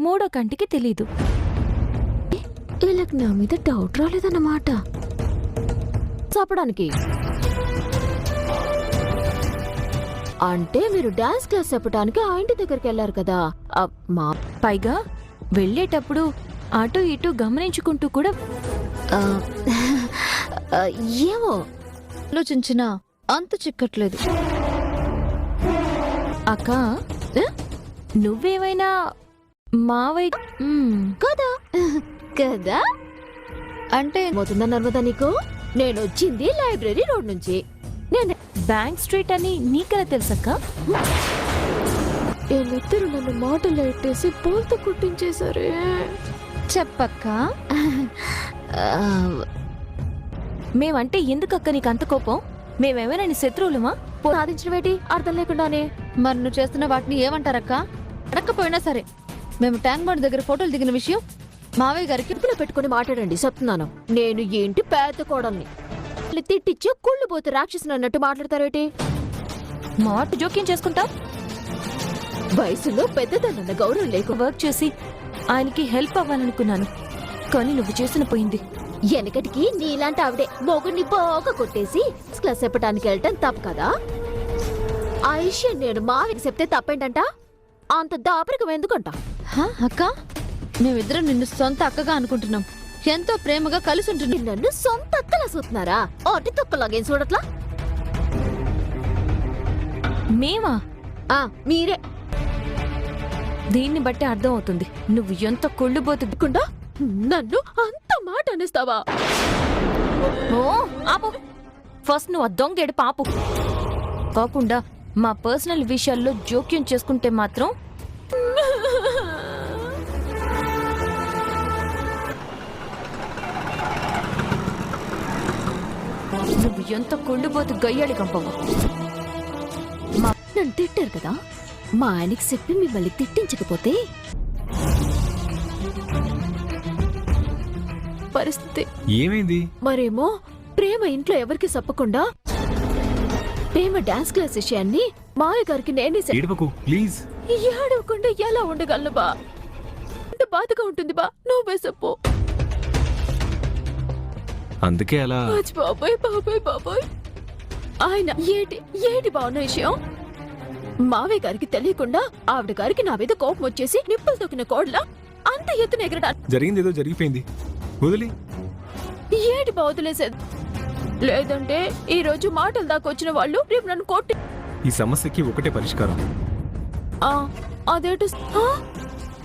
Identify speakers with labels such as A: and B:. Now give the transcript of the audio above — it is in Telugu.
A: మూడో కంటికి తెలీదు.
B: వీళ్ళకి నా మీద డౌట్ రాలేదన్నమాట. చెప్పడానికి అంటే మీరు డాన్స్ క్లాస్ చెప్పడానికి ఆ ఇంటి దగ్గరికి వెళ్ళారు కదా. మా
A: పైగా వెళ్ళేటప్పుడు అటు ఇటు గమనించుకుంటూ కూడా
B: ఏమో
C: ఆలోచించిన అంత చిక్కట్లేదు.
A: అక్క నువ్వేమైనా మావయ్య
B: కదా కదా
C: అంటే
B: పోతుందా నర్మదా నీకు? నేను వచ్చింది లైబ్రరీ రోడ్ నుంచి. నేను
A: బ్యాంక్ స్ట్రీట్ అని నీకెలా తెలుసక్క?
B: వీళ్ళిద్దరు నన్ను మాటలు ఎట్టేసి పోల్తో కుట్టించేశారే.
C: చెప్పక్క.
A: మేమంటే ఎందుకక్క నీకు అంత కోపం? మేమేమైనా నీ శత్రువులమా?
B: సాధించిన వేటి అర్థం లేకుండానే.
C: మరి నువ్వు చేస్తున్న వాటిని ఏమంటారక్క? అడక్కపోయినా సరే మేము ట్యాంక్ బండ్ దగ్గర ఫోటోలు దిగిన విషయం మావయ్య గారికి
B: ఇప్పుడు పెట్టుకుని మాట్లాడండి. చెప్తున్నాను, నేను ఏంటి పెద్ద కోడల్ని. తిట్టిచ్చి కుళ్ళు పోతే రాక్షసుని అన్నట్టు మాట్లాడతారేటి?
A: మాట జోక్యం చేసుకుంటావు.
B: వయసులో పెద్దదన్న గౌరవం లేకు.
A: వర్క్ చేసి ఆయనకి హెల్ప్ అవ్వాలనుకున్నాను, కానీ నువ్వు చేసిన పోయింది.
B: వెనకటికి నీలాంటి ఆవిడే మొగుడిని బాగా కొట్టేసి క్లాస్ చెప్పడానికి వెళ్ళటం తప్పు కదా. ఆ విషయం నేను మావికి చెప్తే తప్పేంటంట? అంత దాపరికం ఎందుకంట?
C: అక్క, మేమిద్దరం నిన్ను సొంత అక్కగా అనుకుంటున్నాం. ఎంతో ప్రేమగా కలిసి ఉంటున్నాం.
B: నన్ను సొంత అక్కలా చూస్తున్నారా? అటు తొక్కలాగేం చూడట్లా?
A: మేమా?
B: మీరే.
A: దీన్ని బట్టి అర్థం అవుతుంది నువ్వు ఎంత కొళ్ళుబోతుకుండా
B: నన్ను అంత మాట అనేస్తావా?
A: ఓ ఆపు. ఫస్ట్ నువ్వు ఆ దొంగేడు పాపు. కాకుండా మా పర్సనల్ విషయాల్లో జోక్యం చేసుకుంటే మాత్రం నువ్వు ఎంత కొళ్ళుబోతు గయ్యాళి కంపవు.
B: నన్ను తిట్టారు కదా, మా ఆయనకి చెప్పి మిమ్మల్ని తిట్టించకపోతే పరిస్థితి
D: ఏమైంది?
B: మరేమో ప్రేమ ఇంట్లో ఎవరికి చెప్పకుండా ప్రేమ డాన్స్ క్లాస్ విషయాన్ని మాయ గారికి నేనే
D: ఏడవకు ప్లీజ్.
B: ఏడవకుండా ఎలా ఉండగలను బా? అంత బాధగా ఉంటుంది బా, నువ్వే చెప్పు.
D: అందుకే అలా.
B: బాబాయ్ బాబాయ్ బాబాయ్, ఆయన ఏటి ఏటి బాగున్న విషయం మావయ్య గారికి తెలియకుండా ఆవిడ గారికి నా మీద కోపం వచ్చేసి నిప్పులు తొక్కిన కోడ్ల అంత ఎత్తున ఎగరడా.
D: జరిగింది ఏదో జరిగిపోయింది, వదిలి.
B: ఏటి బావదులేసేది? లేదంటే ఈ రోజు మాటలు దాకా వచ్చిన వాళ్ళు రేపు నన్ను కొట్టి.
D: ఈ సమస్యకి ఒకటే పరిష్కారం.
B: అదేంటి